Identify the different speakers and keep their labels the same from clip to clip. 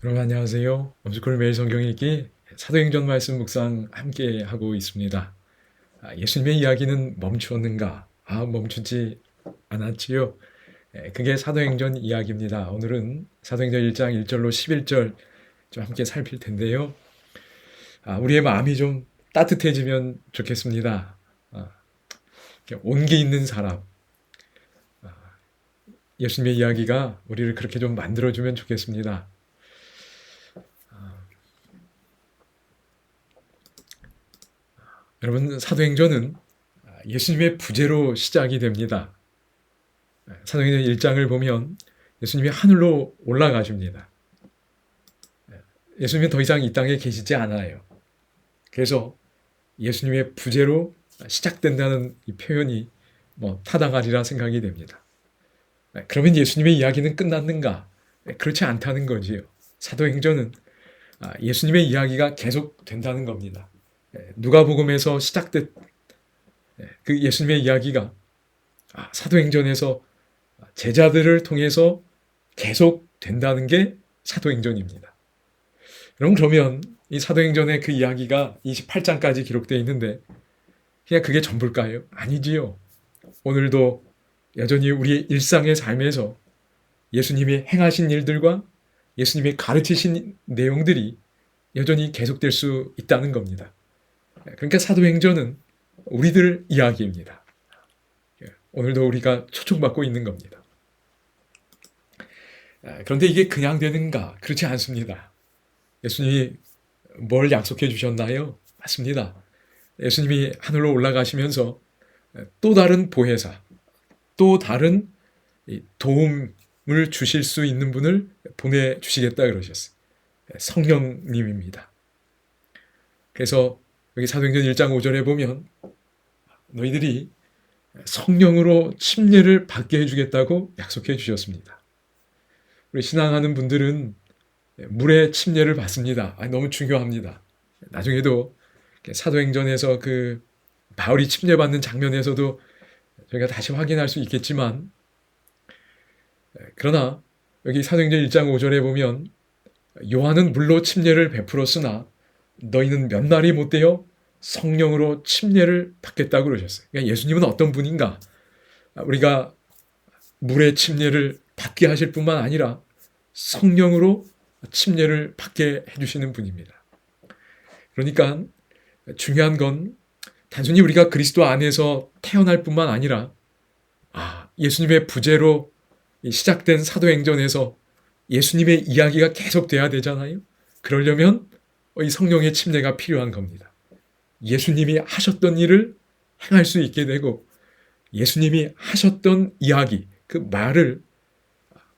Speaker 1: 여러분 안녕하세요. 엄숙쿨 매일 성경 읽기 사도행전 말씀 묵상 함께 하고 있습니다. 예수님의 이야기는 멈추었는가? 멈추지 않았지요. 그게 사도행전 이야기입니다. 오늘은 사도행전 1장 1절로 11절 좀 함께 살필 텐데요. 우리의 마음이 좀 따뜻해지면 좋겠습니다. 온기 있는 사람, 예수님의 이야기가 우리를 그렇게 좀 만들어주면 좋겠습니다. 여러분, 사도행전은 예수님의 부재로 시작이 됩니다. 사도행전 1장을 보면 예수님이 하늘로 올라가십니다. 예수님은 더 이상 이 땅에 계시지 않아요. 그래서 예수님의 부재로 시작된다는 이 표현이 타당하리라 생각이 됩니다. 그러면 예수님의 이야기는 끝났는가? 그렇지 않다는 거지요. 사도행전은 예수님의 이야기가 계속 된다는 겁니다. 누가복음에서 시작된 그 예수님의 이야기가 사도행전에서 제자들을 통해서 계속 된다는 게 사도행전입니다. 그러면 이 사도행전의 그 이야기가 28장까지 기록되어 있는데 그냥 그게 전부일까요? 아니지요. 오늘도 여전히 우리의 일상의 삶에서 예수님이 행하신 일들과 예수님이 가르치신 내용들이 여전히 계속될 수 있다는 겁니다. 그러니까 사도행전은 우리들 이야기입니다. 오늘도 우리가 초청받고 있는 겁니다. 그런데 이게 그냥 되는가? 그렇지 않습니다. 예수님이 뭘 약속해 주셨나요? 맞습니다. 예수님이 하늘로 올라가시면서 또 다른 보혜사, 또 다른 도움을 주실 수 있는 분을 보내주시겠다 그러셨어요. 성령님입니다. 그래서 여기 사도행전 1장 5절에 보면 너희들이 성령으로 침례를 받게 해주겠다고 약속해 주셨습니다. 우리 신앙하는 분들은 물의 침례를 받습니다. 너무 중요합니다. 나중에도 사도행전에서 그 바울이 침례받는 장면에서도 저희가 다시 확인할 수 있겠지만, 그러나 여기 사도행전 1장 5절에 보면 요한은 물로 침례를 베풀었으나 너희는 몇 날이 못 되어 성령으로 침례를 받겠다고 그러셨어요. 그러니까 예수님은 어떤 분인가? 우리가 물의 침례를 받게 하실 뿐만 아니라 성령으로 침례를 받게 해주시는 분입니다. 그러니까 중요한 건 단순히 우리가 그리스도 안에서 태어날 뿐만 아니라 예수님의 부재로 시작된 사도행전에서 예수님의 이야기가 계속 돼야 되잖아요. 그러려면 이 성령의 침례가 필요한 겁니다. 예수님이 하셨던 일을 행할 수 있게 되고 예수님이 하셨던 이야기, 그 말을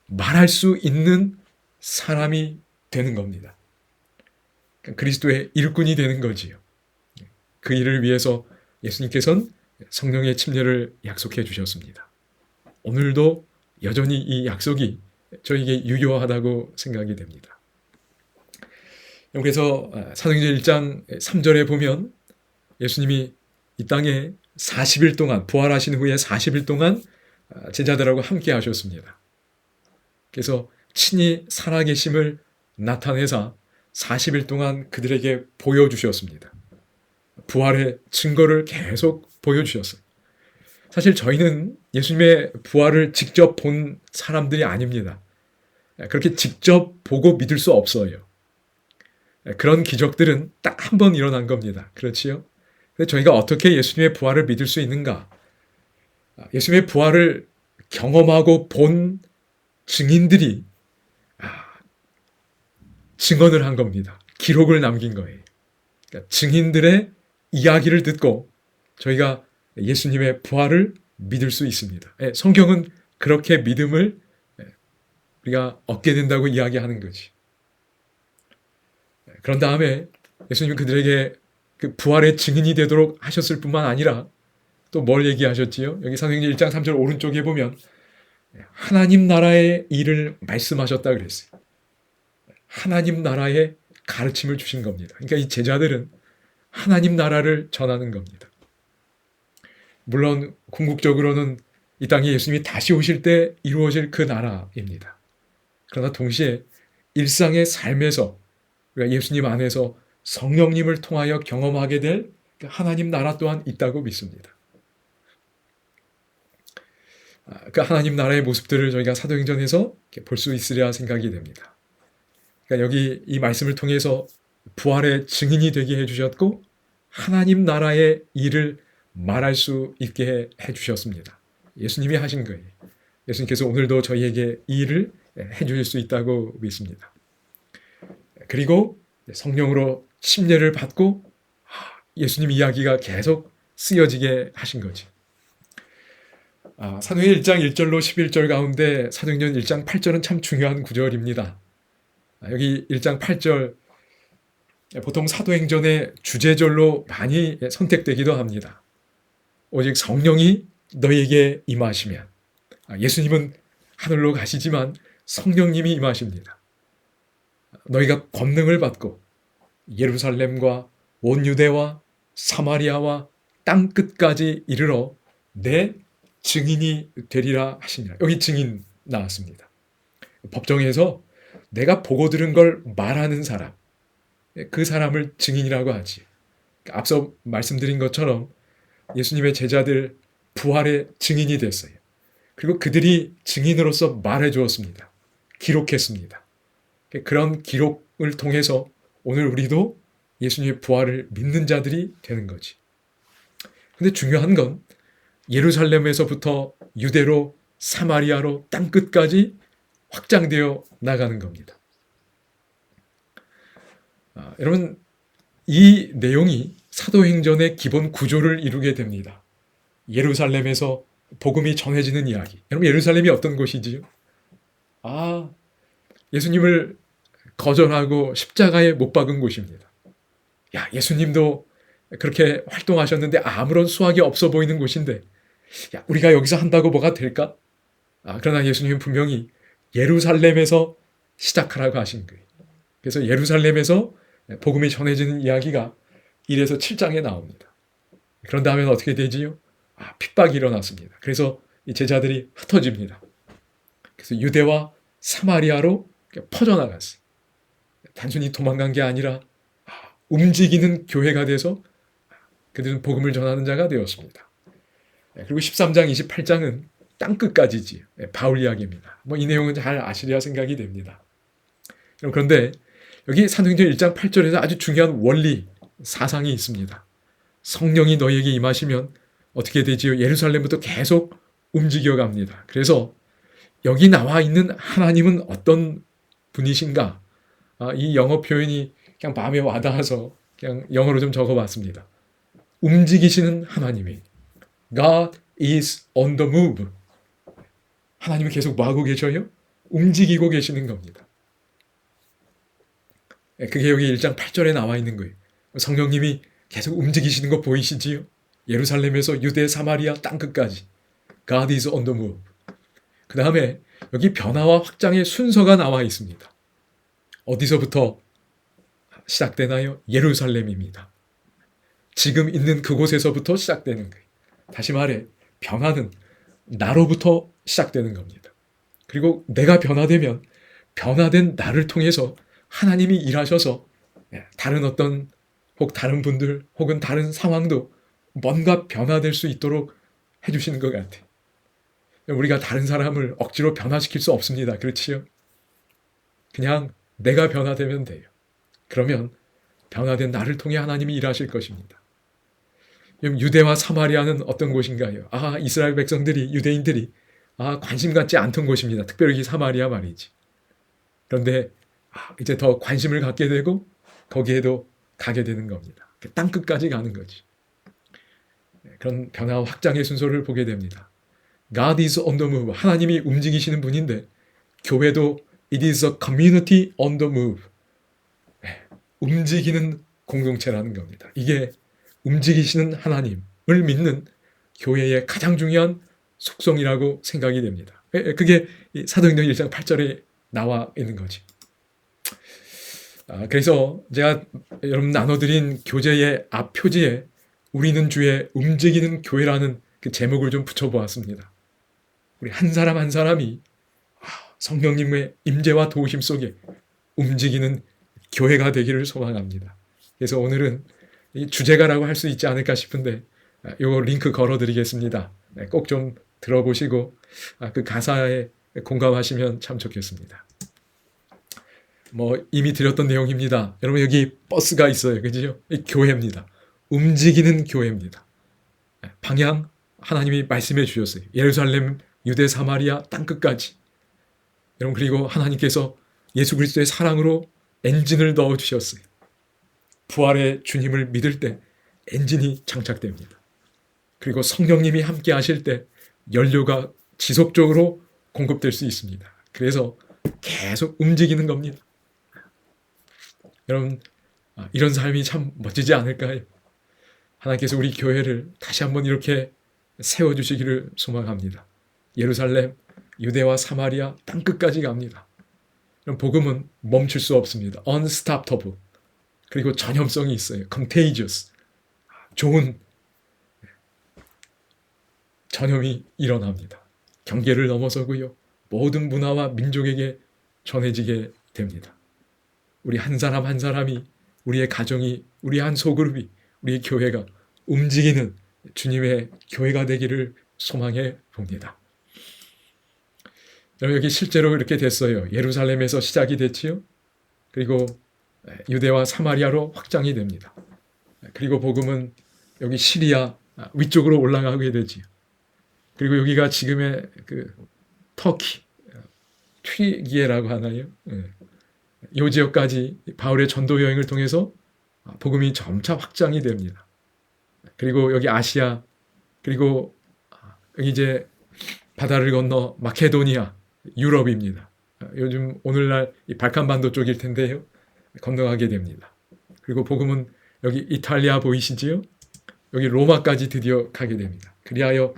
Speaker 1: 말할 수 있는 사람이 되는 겁니다. 그리스도의 일꾼이 되는 거지요. 그 일을 위해서 예수님께서는 성령의 침례를 약속해 주셨습니다. 오늘도 여전히 이 약속이 저에게 유효하다고 생각이 됩니다. 그래서 사도행전 1장 3절에 보면 예수님이 이 땅에 40일 동안 부활하신 후에 40일 동안 제자들하고 함께 하셨습니다. 그래서 친히 살아계심을 나타내사 40일 동안 그들에게 보여주셨습니다. 부활의 증거를 계속 보여주셨어요. 사실 저희는 예수님의 부활을 직접 본 사람들이 아닙니다. 그렇게 직접 보고 믿을 수 없어요. 그런 기적들은 딱 한 번 일어난 겁니다. 그렇지요? 근데 저희가 어떻게 예수님의 부활을 믿을 수 있는가? 예수님의 부활을 경험하고 본 증인들이 증언을 한 겁니다. 기록을 남긴 거예요. 그러니까 증인들의 이야기를 듣고 저희가 예수님의 부활을 믿을 수 있습니다. 성경은 그렇게 믿음을 우리가 얻게 된다고 이야기하는 거지. 그런 다음에 예수님은 그들에게 그 부활의 증인이 되도록 하셨을 뿐만 아니라 또 뭘 얘기하셨지요? 여기 사도행전 1장 3절 오른쪽에 보면 하나님 나라의 일을 말씀하셨다 그랬어요. 하나님 나라의 가르침을 주신 겁니다. 그러니까 이 제자들은 하나님 나라를 전하는 겁니다. 물론 궁극적으로는 이 땅에 예수님이 다시 오실 때 이루어질 그 나라입니다. 그러나 동시에 일상의 삶에서 우리가 예수님 안에서 성령님을 통하여 경험하게 될 하나님 나라 또한 있다고 믿습니다. 그 하나님 나라의 모습들을 저희가 사도행전에서 볼 수 있으리라 생각이 됩니다. 그러니까 여기 이 말씀을 통해서 부활의 증인이 되게 해주셨고 하나님 나라의 일을 말할 수 있게 해주셨습니다. 예수님이 하신 거예요. 예수님께서 오늘도 저희에게 이 일을 해주실 수 있다고 믿습니다. 그리고 성령으로 침례를 받고 예수님 이야기가 계속 쓰여지게 하신 거지. 사도행전 1장 1절로 11절 가운데 사도행전 1장 8절은 참 중요한 구절입니다. 여기 1장 8절 보통 사도행전의 주제절로 많이 선택되기도 합니다. 오직 성령이 너에게 임하시면, 예수님은 하늘로 가시지만 성령님이 임하십니다. 너희가 권능을 받고 예루살렘과 온 유대와 사마리아와 땅 끝까지 이르러 내 증인이 되리라 하시니라. 여기 증인 나왔습니다. 법정에서 내가 보고 들은 걸 말하는 사람, 그 사람을 증인이라고 하지. 앞서 말씀드린 것처럼 예수님의 제자들 부활의 증인이 됐어요. 그리고 그들이 증인으로서 말해 주었습니다. 기록했습니다. 그런 기록을 통해서 오늘 우리도 예수님의 부활을 믿는 자들이 되는 거지. 근데 중요한 건 예루살렘에서부터 유대로 사마리아로 땅끝까지 확장되어 나가는 겁니다. 여러분, 이 내용이 사도행전의 기본 구조를 이루게 됩니다. 예루살렘에서 복음이 전해지는 이야기. 여러분, 예루살렘이 어떤 곳이지요? 예수님을 거절하고 십자가에 못 박은 곳입니다. 예수님도 그렇게 활동하셨는데 아무런 수확이 없어 보이는 곳인데, 우리가 여기서 한다고 뭐가 될까? 그러나 예수님은 분명히 예루살렘에서 시작하라고 하신 거예요. 그래서 예루살렘에서 복음이 전해지는 이야기가 1에서 7장에 나옵니다. 그런 다음에 어떻게 되지요? 핍박이 일어났습니다. 그래서 이 제자들이 흩어집니다. 그래서 유대와 사마리아로 퍼져나갔어요. 단순히 도망간 게 아니라 움직이는 교회가 돼서 그들은 복음을 전하는 자가 되었습니다. 그리고 13장, 28장은 땅끝까지지. 바울 이야기입니다. 이 내용은 잘 아시리라 생각이 됩니다. 그런데 여기 사도행전 1장 8절에서 아주 중요한 원리, 사상이 있습니다. 성령이 너희에게 임하시면 어떻게 되지요? 예루살렘부터 계속 움직여 갑니다. 그래서 여기 나와 있는 하나님은 어떤 분이신가? 이 영어 표현이 그냥 마음에 와닿아서 그냥 영어로 좀 적어봤습니다. 움직이시는 하나님이 God is on the move. 하나님이 계속 뭐 하고 계셔요? 움직이고 계시는 겁니다. 그게 여기 1장 8절에 나와 있는 거예요. 성령님이 계속 움직이시는 거 보이시지요? 예루살렘에서 유대, 사마리아, 땅끝까지. God is on the move. 그 다음에 여기 변화와 확장의 순서가 나와 있습니다. 어디서부터 시작되나요? 예루살렘입니다. 지금 있는 그곳에서부터 시작되는 거예요. 다시 말해, 변화는 나로부터 시작되는 겁니다. 그리고 내가 변화되면 변화된 나를 통해서 하나님이 일하셔서 다른 어떤 혹 다른 분들 혹은 다른 상황도 뭔가 변화될 수 있도록 해주시는 것 같아요. 우리가 다른 사람을 억지로 변화시킬 수 없습니다. 그렇지요? 그냥 내가 변화되면 돼요. 그러면 변화된 나를 통해 하나님이 일하실 것입니다. 유대와 사마리아는 어떤 곳인가요? 이스라엘 백성들이, 유대인들이 관심 갖지 않던 곳입니다. 특별히 사마리아 말이지. 그런데 이제 더 관심을 갖게 되고 거기에도 가게 되는 겁니다. 땅끝까지 가는 거지. 그런 변화와 확장의 순서를 보게 됩니다. God is on the move. 하나님이 움직이시는 분인데 교회도 it is a community on the move. 움직이는 공동체라는 겁니다. 이게 움직이시는 하나님을 믿는 교회의 가장 중요한 속성이라고 생각이 됩니다. 그게 사도행전 1장 8절에 나와 있는 거지. 그래서 제가 여러분 나눠드린 교재의 앞 표지에 우리는 주의 움직이는 교회라는 그 제목을 좀 붙여보았습니다. 우리 한 사람 한 사람이 성령님의 임재와 도우심 속에 움직이는 교회가 되기를 소망합니다. 그래서 오늘은 이 주제가라고 할 수 있지 않을까 싶은데 요 링크 걸어드리겠습니다. 꼭 좀 들어보시고 그 가사에 공감하시면 참 좋겠습니다. 뭐 이미 드렸던 내용입니다. 여러분 여기 버스가 있어요. 그죠? 교회입니다. 움직이는 교회입니다. 방향 하나님이 말씀해 주셨어요. 예루살렘, 유대, 사마리아 땅끝까지. 여러분 그리고 하나님께서 예수 그리스도의 사랑으로 엔진을 넣어 주셨어요. 부활의 주님을 믿을 때 엔진이 장착됩니다. 그리고 성령님이 함께 하실 때 연료가 지속적으로 공급될 수 있습니다. 그래서 계속 움직이는 겁니다. 여러분 이런 삶이 참 멋지지 않을까요? 하나님께서 우리 교회를 다시 한번 이렇게 세워주시기를 소망합니다. 예루살렘, 유대와 사마리아 땅끝까지 갑니다. 복음은 멈출 수 없습니다. unstoppable. 그리고 전염성이 있어요. contagious. 좋은 전염이 일어납니다. 경계를 넘어서고요. 모든 문화와 민족에게 전해지게 됩니다. 우리 한 사람 한 사람이, 우리의 가정이, 우리 한 소그룹이, 우리의 교회가 움직이는 주님의 교회가 되기를 소망해 봅니다. 여기 실제로 이렇게 됐어요. 예루살렘에서 시작이 됐지요. 그리고 유대와 사마리아로 확장이 됩니다. 그리고 복음은 여기 시리아 위쪽으로 올라가게 되지요. 그리고 여기가 지금의 그 터키, 튀기에라고 하나요? 이 지역까지 바울의 전도 여행을 통해서 복음이 점차 확장이 됩니다. 그리고 여기 아시아, 그리고 여기 이제 바다를 건너 마케도니아, 유럽입니다. 요즘 오늘날 이 발칸반도 쪽일 텐데요. 건너가게 됩니다. 그리고 복음은 여기 이탈리아 보이시지요? 여기 로마까지 드디어 가게 됩니다. 그리하여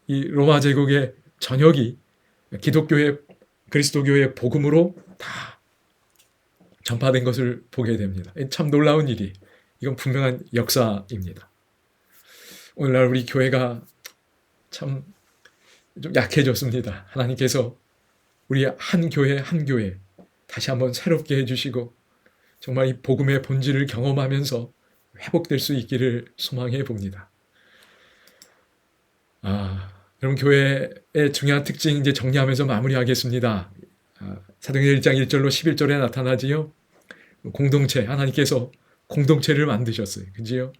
Speaker 1: 이 로마 제국의 전역이 기독교의 그리스도교의 복음으로 다 전파된 것을 보게 됩니다. 참 놀라운 일이, 이건 분명한 역사입니다. 오늘날 우리 교회가 참 좀 약해졌습니다. 하나님께서 우리 한 교회 한 교회 다시 한번 새롭게 해주시고 정말 이 복음의 본질을 경험하면서 회복될 수 있기를 소망해 봅니다. 여러분 교회의 중요한 특징 이제 정리하면서 마무리하겠습니다. 사도행전 1장 1절로 11절에 나타나지요. 공동체, 하나님께서 공동체를 만드셨어요. 그지요?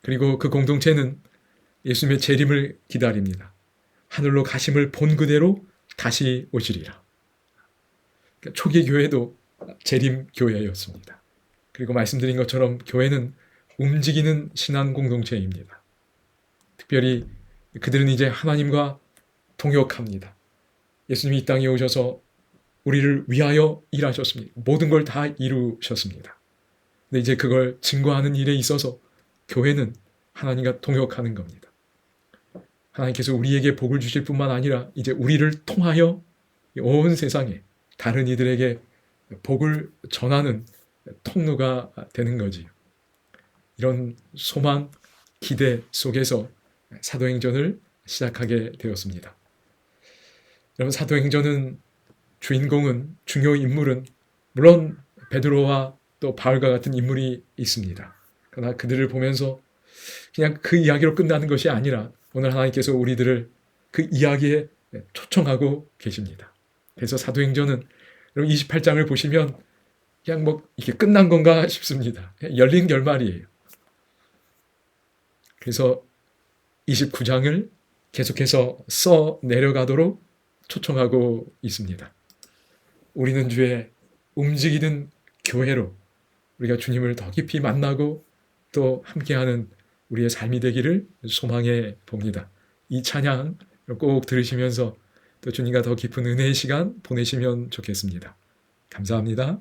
Speaker 1: 그리고 그 공동체는 예수님의 재림을 기다립니다. 하늘로 가심을 본 그대로 다시 오시리라. 그러니까 초기 교회도 재림 교회였습니다. 그리고 말씀드린 것처럼 교회는 움직이는 신앙 공동체입니다. 특별히 그들은 이제 하나님과 동역합니다. 예수님이 이 땅에 오셔서 우리를 위하여 일하셨습니다. 모든 걸 다 이루셨습니다. 근데 이제 그걸 증거하는 일에 있어서 교회는 하나님과 동역하는 겁니다. 하나님께서 우리에게 복을 주실 뿐만 아니라 이제 우리를 통하여 온 세상에 다른 이들에게 복을 전하는 통로가 되는 거지요. 이런 소망, 기대 속에서 사도행전을 시작하게 되었습니다. 여러분 사도행전은 주인공은, 중요 인물은 물론 베드로와 또 바울과 같은 인물이 있습니다. 그러나 그들을 보면서 그냥 그 이야기로 끝나는 것이 아니라 오늘 하나님께서 우리들을 그 이야기에 초청하고 계십니다. 그래서 사도행전은 여러분 28장을 보시면 그냥 뭐 이게 끝난 건가 싶습니다. 열린 결말이에요. 그래서 29장을 계속해서 써 내려가도록 초청하고 있습니다. 우리는 주의 움직이는 교회로 우리가 주님을 더 깊이 만나고 또 함께하는 우리의 삶이 되기를 소망해 봅니다. 이 찬양 꼭 들으시면서 또 주님과 더 깊은 은혜의 시간 보내시면 좋겠습니다. 감사합니다.